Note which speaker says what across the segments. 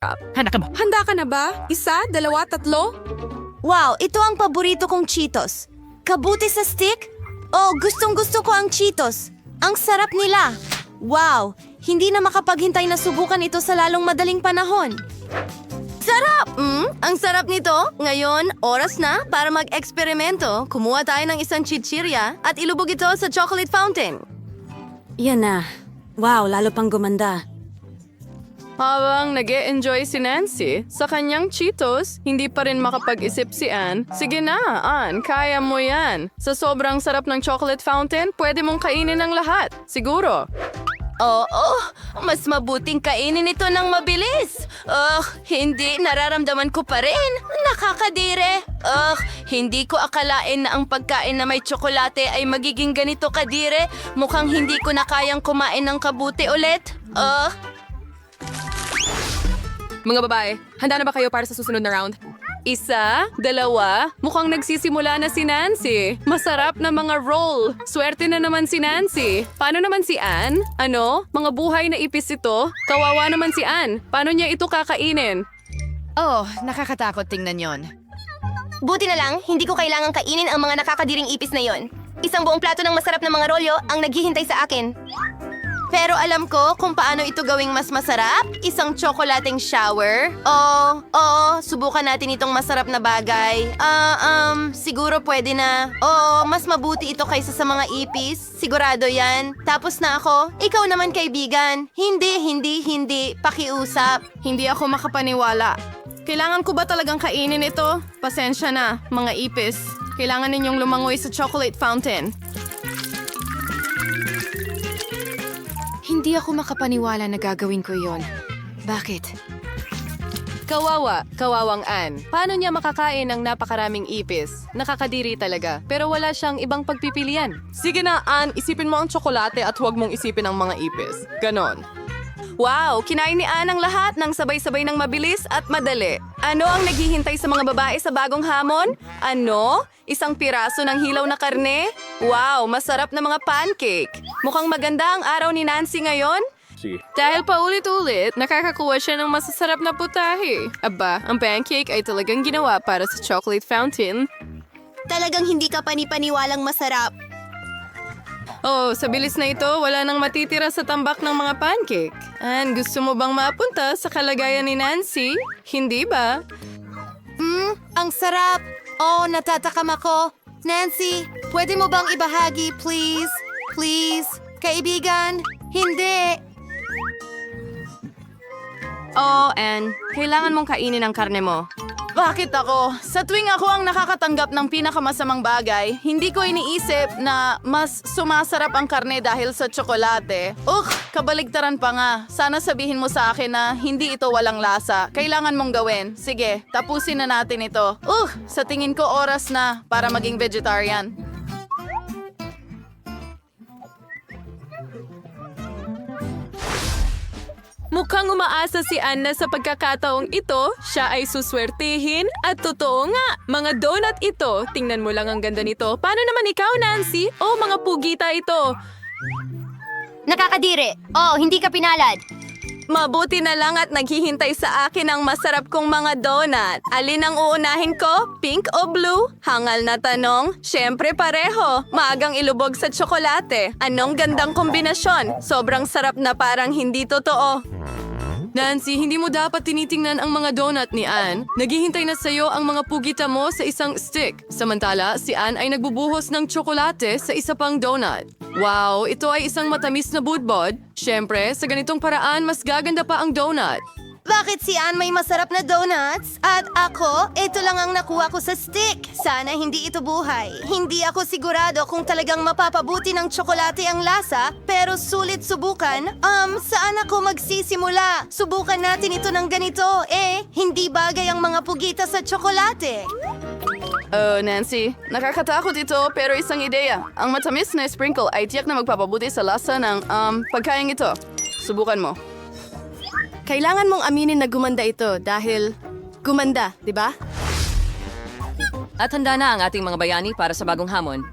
Speaker 1: Handa ka na ba? Isa, dalawa, tatlo?
Speaker 2: Wow, ito ang paborito kong Cheetos. Kabuti sa stick? Oh, gustong-gusto ko ang Cheetos. Ang sarap nila. Wow, hindi na makapaghintay na subukan ito sa lalong madaling panahon. Sarap! Ang sarap nito. Ngayon, oras na para mag-eksperimento. Kumuha tayo ng isang chichirya at ilubog ito sa chocolate fountain.
Speaker 3: Yan na. Wow, lalo pang gumanda.
Speaker 4: Habang nag-e-enjoy si Nancy sa kanyang Cheetos, hindi pa rin makapag-isip si Anne. Sige na, Anne, kaya mo yan. Sa sobrang sarap ng chocolate fountain, pwede mong kainin ang lahat. Siguro.
Speaker 2: Oo, mas mabuting kainin ito ng mabilis. Hindi, nararamdaman ko pa rin. Nakakadire. Hindi ko akalain na ang pagkain na may tsokolate ay magiging ganito kadire. Mukhang hindi ko na kayang kumain ng kabuti ulit.
Speaker 1: Mga babae, handa na ba kayo para sa susunod na round?
Speaker 4: Isa, dalawa, mukhang nagsisimula na si Nancy. Masarap na mga roll. Swerte na naman si Nancy. Paano naman si Anne? Ano? Mga buhay na ipis ito? Kawawa naman si Anne. Paano niya ito kakainin?
Speaker 5: Oh, nakakatakot tingnan yon.
Speaker 2: Buti na lang, hindi ko kailangang kainin ang mga nakakadiring ipis na yon. Isang buong plato ng masarap na mga rolyo ang naghihintay sa akin. Pero alam ko kung paano ito gawing mas masarap. Isang tsokolating shower. Oo, subukan natin itong masarap na bagay. Siguro pwede na. Oo, mas mabuti ito kaysa sa mga ipis. Sigurado yan. Tapos na ako. Ikaw naman kaibigan. Hindi. Pakiusap.
Speaker 4: Hindi ako makapaniwala. Kailangan ko ba talagang kainin ito? Pasensya na, mga ipis. Kailangan ninyong lumangoy sa chocolate fountain.
Speaker 5: Hindi ako makapaniwala na gagawin ko yon. Bakit?
Speaker 4: Kawawang Anne. Paano niya makakain ng napakaraming ipis? Nakakadiri talaga, pero wala siyang ibang pagpipilian. Sige na, Anne, isipin mo ang tsokolate at huwag mong isipin ang mga ipis. Ganon. Wow, kinain ni Anne ang lahat ng sabay-sabay ng mabilis at madali. Ano ang naghihintay sa mga babae sa bagong hamon? Ano? Isang piraso ng hilaw na karne? Wow, masarap na mga pancake. Mukhang maganda ang araw ni Nancy ngayon. Dahil paulit-ulit, nakakakuha siya ng masasarap na putahe. Aba, ang pancake ay talagang ginawa para sa chocolate fountain.
Speaker 2: Talagang hindi ka panipaniwalang masarap.
Speaker 4: Oh, sa bilis na ito, wala nang matitira sa tambak ng mga pancake. Anne, gusto mo bang mapunta sa kalagayan ni Nancy? Hindi ba?
Speaker 2: Ang sarap. Oh, natatakam ako. Nancy, pwede mo bang ibahagi, please? Please? Kaibigan? Hindi.
Speaker 4: Oh, Anne, kailangan mong kainin ang karne mo. Bakit ako? Sa tuwing ako ang nakakatanggap ng pinakamasamang bagay, hindi ko iniisip na mas sumasarap ang karne dahil sa tsokolate. Kabaligtaran pa nga. Sana sabihin mo sa akin na hindi ito walang lasa. Kailangan mong gawin. Sige, tapusin na natin ito. Sa tingin ko oras na para maging vegetarian. Mukhang umaasa si Anna sa pagkakataong ito, siya ay suswertihin at totoo nga, mga donut ito. Tingnan mo lang ang ganda nito. Paano naman ikaw, Nancy? Oh, mga pugita ito.
Speaker 2: Nakakadire. Oh, hindi ka pinalad.
Speaker 4: Mabuti na lang at naghihintay sa akin ang masarap kong mga donut. Alin ang uunahin ko? Pink o blue? Hangal na tanong. Siyempre pareho. Maagang ilubog sa tsokolate. Anong gandang kombinasyon? Sobrang sarap na parang hindi totoo. Nancy, hindi mo dapat tinitingnan ang mga donut ni Anne. Naghihintay na sa'yo ang mga pugita mo sa isang stick. Samantala, si Anne ay nagbubuhos ng tsokolate sa isa pang donut. Wow, ito ay isang matamis na budbod. Siyempre, sa ganitong paraan, mas gaganda pa ang donut.
Speaker 2: Bakit si Anne may masarap na donuts? At ako, ito lang ang nakuha ko sa stick. Sana hindi ito buhay. Hindi ako sigurado kung talagang mapapabuti ng tsokolate ang lasa, pero sulit subukan. Saan ako magsisimula? Subukan natin ito ng ganito. Hindi bagay ang mga pugita sa tsokolate.
Speaker 4: Oh, Nancy, nakakatakot ito pero isang ideya. Ang matamis na sprinkle ay tiyak na magpapabuti sa lasa ng pagkain ito. Subukan mo. Kailangan mong aminin na gumanda ito dahil gumanda, di ba?
Speaker 6: At handa na ang ating mga bayani para sa bagong hamon.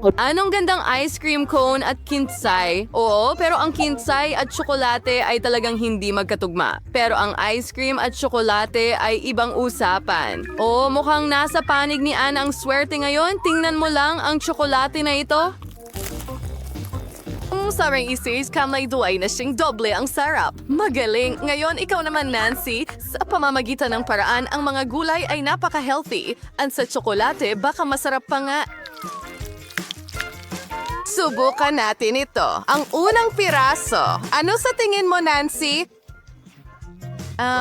Speaker 4: Anong gandang ice cream cone at kintsay? Oo, pero ang kintsay at tsokolate ay talagang hindi magkatugma. Pero ang ice cream at tsokolate ay ibang usapan. Oo, mukhang nasa panig ni Anne ang swerte ngayon. Tingnan mo lang ang tsokolate na ito. Sarang isis, kamay duay na siyang doble ang sarap. Magaling! Ngayon, ikaw naman, Nancy. Sa pamamagitan ng paraan, ang mga gulay ay napaka-healthy. At sa tsokolate, baka masarap pa nga. Subukan natin ito. Ang unang piraso. Ano sa tingin mo, Nancy?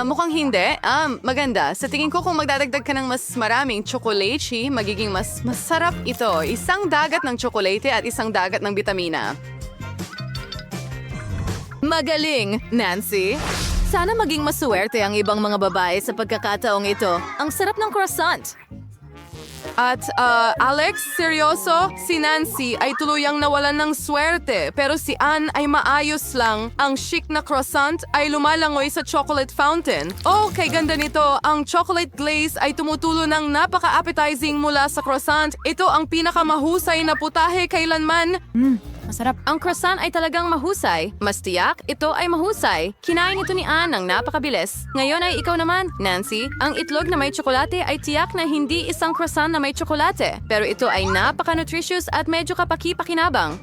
Speaker 4: Mukhang hindi. Maganda. Sa tingin ko kung magdadagdag ka ng mas maraming chocolate, magiging mas masarap ito. Isang dagat ng tsokolate at isang dagat ng bitamina. Magaling, Nancy. Sana maging masuwerte ang ibang mga babae sa pagkakataong ito. Ang sarap ng croissant. At, Alex, seryoso? Si Nancy ay tuluyang nawalan ng swerte, pero si Anne ay maayos lang. Ang chic na croissant ay lumalangoy sa chocolate fountain. Oh, kay ganda nito. Ang chocolate glaze ay tumutulo ng napaka-appetizing mula sa croissant. Ito ang pinakamahusay na putahe kailanman.
Speaker 3: Masarap.
Speaker 4: Ang croissant ay talagang mahusay. Mas tiyak, ito ay mahusay. Kinain ito ni Anne ng napakabilis. Ngayon ay ikaw naman, Nancy. Ang itlog na may tsokolate ay tiyak na hindi isang croissant na may tsokolate. Pero ito ay napaka-nutritious at medyo kapaki-pakinabang.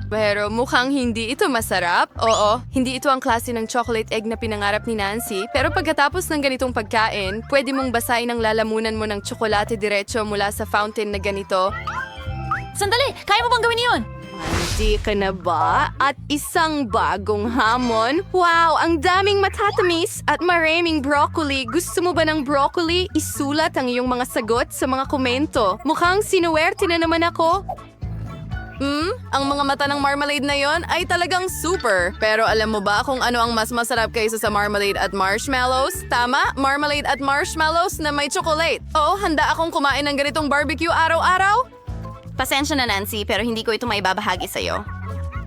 Speaker 4: Pero mukhang hindi ito masarap. Oo, hindi ito ang klase ng chocolate egg na pinangarap ni Nancy. Pero pagkatapos ng ganitong pagkain, pwede mong basahin ang lalamunan mo ng tsokolate diretso mula sa fountain na ganito.
Speaker 3: Sandali! Kaya mo bang gawin yun?
Speaker 4: Hindi ka na ba? At isang bagong hamon? Wow, ang daming matatamis at maraming broccoli. Gusto mo ba ng broccoli? Isulat ang iyong mga sagot sa mga komento. Mukhang sinuwerte na naman ako. Ang mga mata ng marmalade na yon ay talagang super. Pero alam mo ba kung ano ang mas masarap kaysa sa marmalade at marshmallows? Tama, marmalade at marshmallows na may chocolate. Oo, handa akong kumain ng ganitong barbecue araw-araw.
Speaker 2: Pasensya na, Nancy, pero hindi ko ito maibabahagi sa'yo.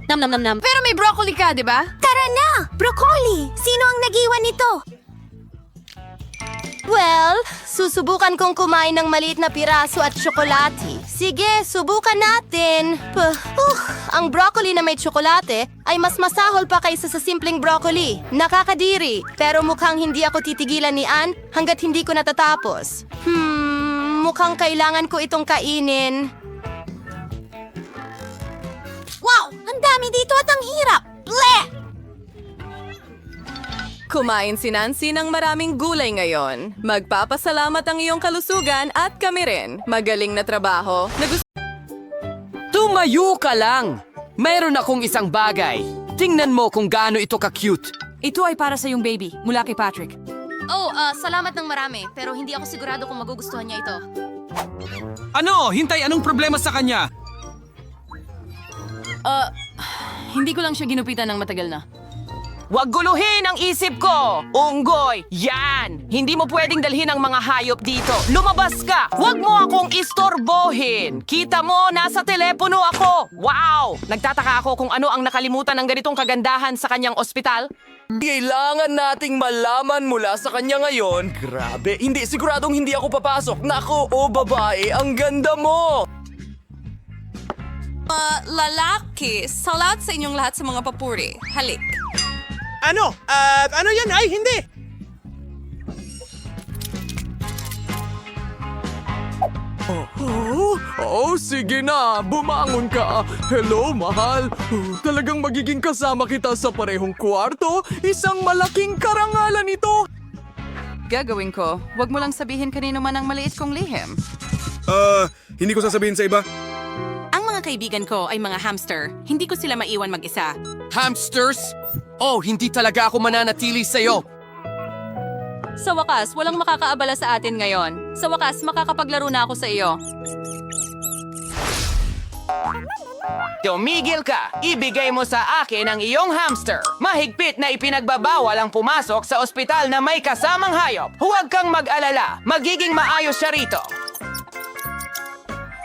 Speaker 3: Nam nam nam nam.
Speaker 4: Pero may broccoli ka, di ba?
Speaker 2: Tara na! Broccoli! Sino ang nag-iwan nito? Well, susubukan kong kumain ng maliit na piraso at tsokolate. Sige, subukan natin. Ang broccoli na may tsokolate ay mas masahol pa kaysa sa simpleng broccoli. Nakakadiri, pero mukhang hindi ako titigilan ni Anne hanggat hindi ko natatapos. Mukhang kailangan ko itong kainin. Wow! Ang dami dito at ang hirap! Bleh!
Speaker 4: Kumain si Nancy ng maraming gulay ngayon. Magpapasalamat ang iyong kalusugan at kami rin. Magaling na trabaho.
Speaker 6: Tumayo ka lang! Mayroon akong isang bagay. Tingnan mo kung gaano ito ka-cute.
Speaker 3: Ito ay para sa iyong baby, mula kay Patrick.
Speaker 2: Salamat ng marami, pero hindi ako sigurado kung magugustuhan niya ito.
Speaker 7: Ano? Hintay, anong problema sa kanya?
Speaker 3: Hindi ko lang siya ginupitan ng matagal na.
Speaker 6: Huwag guluhin ang isip ko! Unggoy! Yan! Hindi mo pwedeng dalhin ang mga hayop dito. Lumabas ka! Huwag mo akong istorbohin! Kita mo, nasa telepono ako! Wow! Nagtataka ako kung ano ang nakalimutan ng ganitong kagandahan sa kanyang ospital.
Speaker 8: Kailangan nating malaman mula sa kanya ngayon. Grabe, hindi siguradong hindi ako papasok. Nako, babae, ang ganda mo!
Speaker 4: Lalaki, salat sa inyong lahat sa mga papuri. Halik.
Speaker 7: Ano? At ano yan? Ay, hindi!
Speaker 8: Sige na, bumangon ka. Hello, mahal. Talagang magiging kasama kita sa parehong kwarto. Isang malaking karangalan ito.
Speaker 4: Gagawin ko. Huwag mo lang sabihin kanino man ang maliit kong lihim.
Speaker 7: Hindi ko sasabihin sa iba.
Speaker 3: Ang mga kaibigan ko ay mga hamster. Hindi ko sila maiwan mag-isa.
Speaker 6: Hamsters? Oh, hindi talaga ako mananatili sa'yo.
Speaker 4: Sa wakas, walang makakaabala sa atin ngayon. Sa wakas, makakapaglaro na ako sa iyo.
Speaker 6: Tumigil ka! Ibigay mo sa akin ang iyong hamster. Mahigpit na ipinagbabawal ang pumasok sa ospital na may kasamang hayop. Huwag kang mag-alala. Magiging maayos siya rito.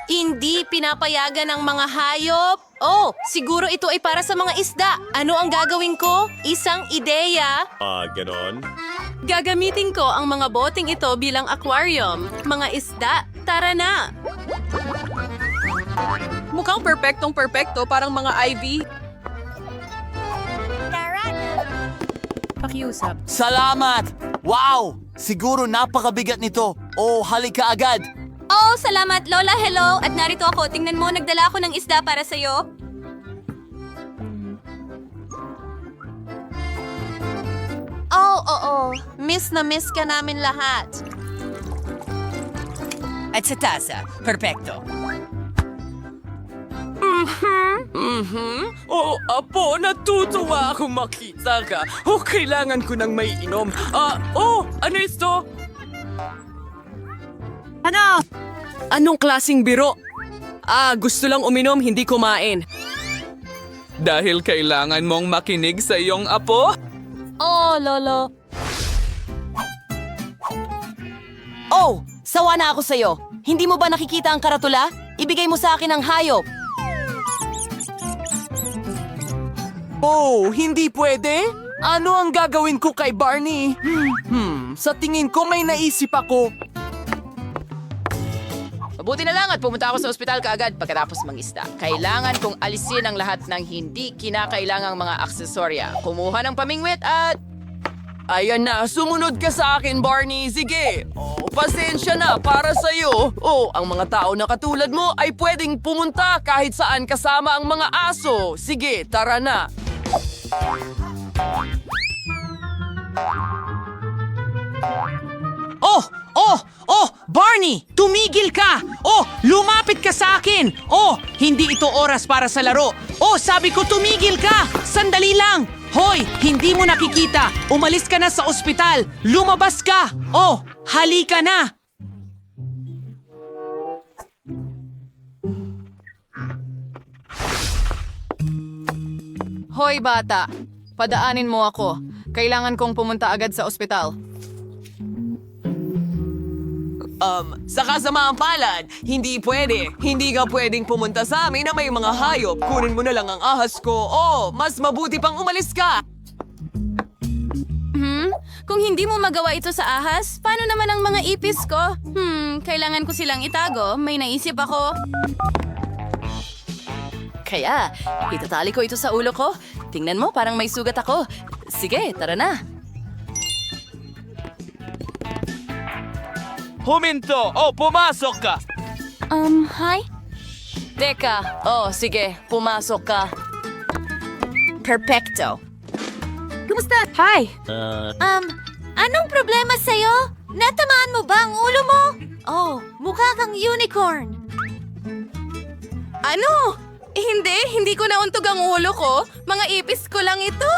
Speaker 2: Hindi pinapayagan ang mga hayop. Oh, siguro ito ay para sa mga isda. Ano ang gagawin ko? Isang ideya.
Speaker 7: Ganon?
Speaker 4: Gagamitin ko ang mga boteng ito bilang aquarium. Mga isda, tara na! Mukhang perpektong-perpekto, parang mga Ivy. Pakiusap.
Speaker 9: Salamat! Wow! Siguro napakabigat nito. Oh, halika agad.
Speaker 2: Oh, salamat, Lola. Hello. At narito ako. Tingnan mo, nagdala ako ng isda para sa'yo. Oh, oo. Miss na miss ka namin lahat.
Speaker 6: At sa tasa, perfecto.
Speaker 8: Oh, apo, natutuwa ako makita ka. Oh, kailangan ko ng may inom. Ano ito?
Speaker 6: Anong klasing biro? Gusto lang uminom, hindi kumain.
Speaker 8: Dahil kailangan mong makinig sa iyong apo?
Speaker 2: Oh, Lolo.
Speaker 6: Oh, sawa na ako sa'yo. Hindi mo ba nakikita ang karatula? Ibigay mo sa akin ang hayop.
Speaker 8: Oh, hindi pwede? Ano ang gagawin ko kay Barney? Sa tingin ko may naisip ako.
Speaker 6: Mabuti na lang at pumunta ako sa ospital kaagad pagkatapos mangisda. Kailangan kong alisin ang lahat ng hindi kinakailangang mga aksesorya. Kumuha ng pamingwit at... Ayan na, sumunod ka sa akin, Barney. Sige. Oh, pasensya na para sa'yo. Oh, ang mga tao na katulad mo ay pwedeng pumunta kahit saan kasama ang mga aso. Sige, tara na. Oh, Barney! Tumigil ka! Oh, lumapit ka sa akin! Oh, hindi ito oras para sa laro. Oh, sabi ko tumigil ka! Sandali lang! Hoy, hindi mo nakikita! Umalis ka na sa ospital! Lumabas ka! Oh, halika na!
Speaker 4: Hoy bata, padaanin mo ako. Kailangan kong pumunta agad sa ospital.
Speaker 6: Sa kasamaang palad, hindi pwede. Hindi ka pwedeng pumunta sa amin na may mga hayop. Kunin mo na lang ang ahas ko. Oh, mas mabuti pang umalis ka.
Speaker 2: Kung hindi mo magawa ito sa ahas, paano naman ang mga ipis ko? Kailangan ko silang itago. May naisip ako.
Speaker 6: Kaya, itatali ko ito sa ulo ko. Tingnan mo, parang may sugat ako. Sige, tara na.
Speaker 9: Huminto! Oh, pumasok ka!
Speaker 2: Hi?
Speaker 6: Teka, sige, pumasok ka.
Speaker 2: Perfecto.
Speaker 5: Kumusta? Hi!
Speaker 2: Anong problema sa'yo? Natamaan mo ba ang ulo mo? Oh, mukha kang unicorn.
Speaker 4: Ano? Hindi ko nauntog ang ulo ko. Mga ipis ko lang ito.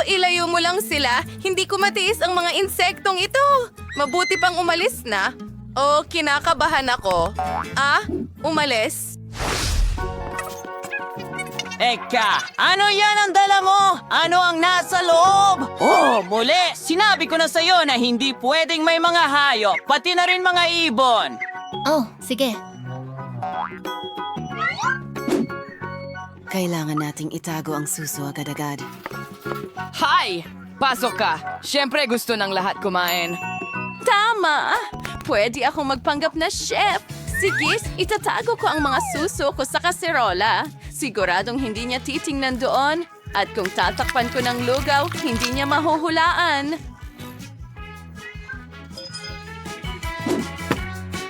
Speaker 4: Ilayo mo lang sila. Hindi ko matiis ang mga insektong ito. Mabuti pang umalis na. Kinakabahan ako. Umalis?
Speaker 6: Eka, ano yan ang dala mo? Ano ang nasa loob? Oh, muli! Sinabi ko na sa'yo na hindi pwedeng may mga hayop, pati na rin mga ibon.
Speaker 2: Oh, sige.
Speaker 3: Kailangan nating itago ang suso agad-agad.
Speaker 6: Hi! Pasok ka. Siyempre gusto ng lahat kumain.
Speaker 4: Tama! Pwede akong magpanggap na chef. Sige, itatago ko ang mga suso ko sa kaserola. Siguradong hindi niya titingnan doon. At kung tatakpan ko ng lugaw, hindi niya mahuhulaan.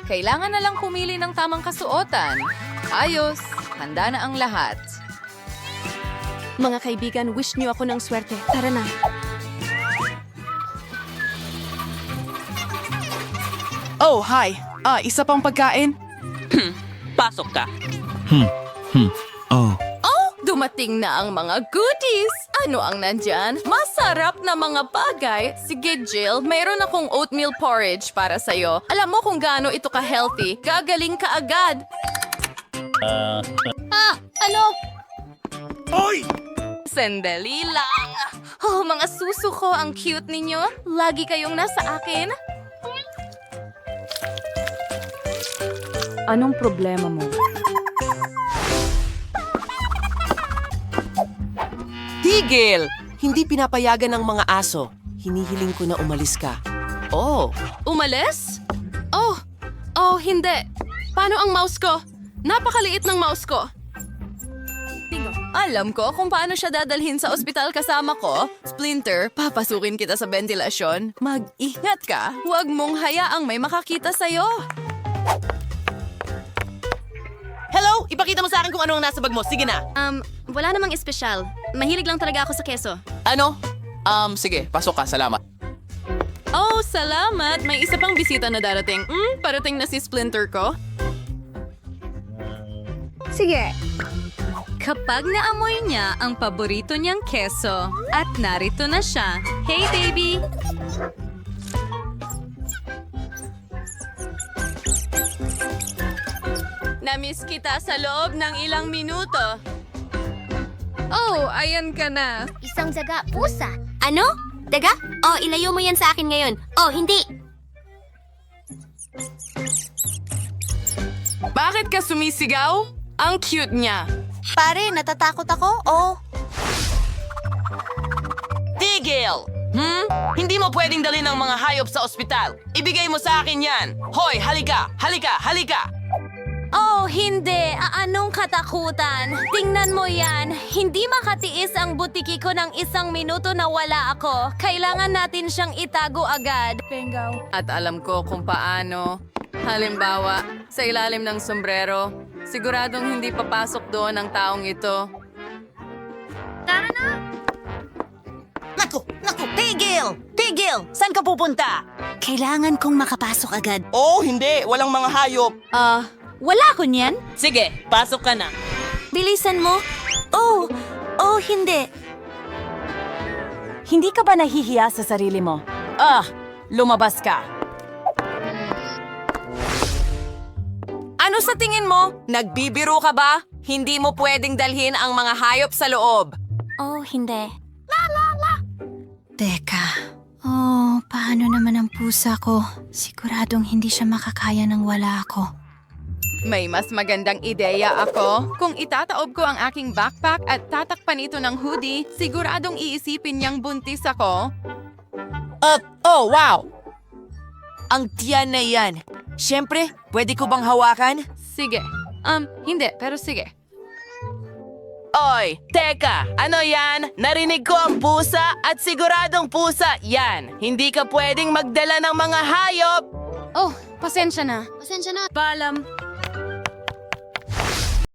Speaker 4: Kailangan na lang pumili ng tamang kasuotan. Ayos, handa na ang lahat.
Speaker 5: Mga kaibigan, wish niyo ako ng swerte. Tara na.
Speaker 6: Oh, hi. Isa pang pagkain?
Speaker 9: Pasok ka.
Speaker 4: Dumating na ang mga goodies! Ano ang nandyan? Masarap na mga bagay! Sige, Jill, mayroon akong oatmeal porridge para sa'yo. Alam mo kung gaano ito ka-healthy. Gagaling ka agad!
Speaker 2: Ano?
Speaker 4: Sandali lang! Oh, mga suso ko, ang cute ninyo. Lagi kayong nasa akin.
Speaker 5: Anong problema mo?
Speaker 6: Tigil! Hindi pinapayagan ng mga aso. Hinihiling ko na umalis ka. Oh,
Speaker 4: Umalis? Oh, hindi. Paano ang mouse ko? Napakaliit ng mouse ko. Alam ko kung paano siya dadalhin sa ospital kasama ko. Splinter, papasukin kita sa ventilasyon. Mag-ingat ka. Huwag mong hayaang may makakita sa'yo.
Speaker 3: Hello? Ipakita mo sa akin kung ano ang nasa bag mo. Sige na.
Speaker 2: Wala namang espesyal. Mahilig lang talaga ako sa keso.
Speaker 6: Ano? Sige, pasok ka. Salamat.
Speaker 4: Oh, salamat. May isa pang bisita na darating. Parating na si Splinter ko.
Speaker 5: Sige.
Speaker 10: Kapag naamoy niya ang paborito niyang keso, at narito na siya. Hey, baby!
Speaker 4: Namiss kita sa loob ng ilang minuto.
Speaker 5: Oh, ayan ka na.
Speaker 2: Isang daga, pusa. Ano? Daga? Oh, ilayo mo yan sa akin ngayon. Oh, hindi.
Speaker 4: Bakit ka sumisigaw? Ang cute niya.
Speaker 2: Pare, natatakot ako. Oh.
Speaker 6: Tigil! Hindi mo pwedeng dalhin ang mga hayop sa ospital. Ibigay mo sa akin yan. Hoy, halika! Halika! Halika!
Speaker 10: Oh, hindi! Anong katakutan? Tingnan mo yan! Hindi makatiis ang butiki ko ng 1 minuto na wala ako. Kailangan natin siyang itago agad.
Speaker 4: At alam ko kung paano. Halimbawa, sa ilalim ng sombrero, siguradong hindi papasok doon ang taong ito.
Speaker 3: Naku! Tigil! Tigil! Saan ka pupunta?
Speaker 10: Kailangan kong makapasok agad.
Speaker 6: Oh, hindi! Walang mga hayop!
Speaker 10: Wala ko niyan?
Speaker 3: Sige, pasok ka na.
Speaker 10: Bilisan mo. Oh, hindi.
Speaker 3: Hindi ka ba nahihiya sa sarili mo? Lumabas ka.
Speaker 6: Ano sa tingin mo? Nagbibiro ka ba? Hindi mo pwedeng dalhin ang mga hayop sa loob.
Speaker 10: Oh, hindi. Teka. Oh, paano naman ang pusa ko? Siguradong hindi siya makakaya nang wala ako.
Speaker 4: May mas magandang ideya ako. Kung itataob ko ang aking backpack at tatakpan ito ng hoodie, siguradong iisipin niyang buntis ako.
Speaker 6: Oh, wow! Ang tiyan na yan. Siyempre, pwede ko bang hawakan?
Speaker 4: Sige. Hindi, pero sige.
Speaker 6: Oy, teka! Ano yan? Narinig ko ang pusa at siguradong pusa yan. Hindi ka pwedeng magdala ng mga hayop.
Speaker 5: Oh, pasensya na.
Speaker 10: Paalam.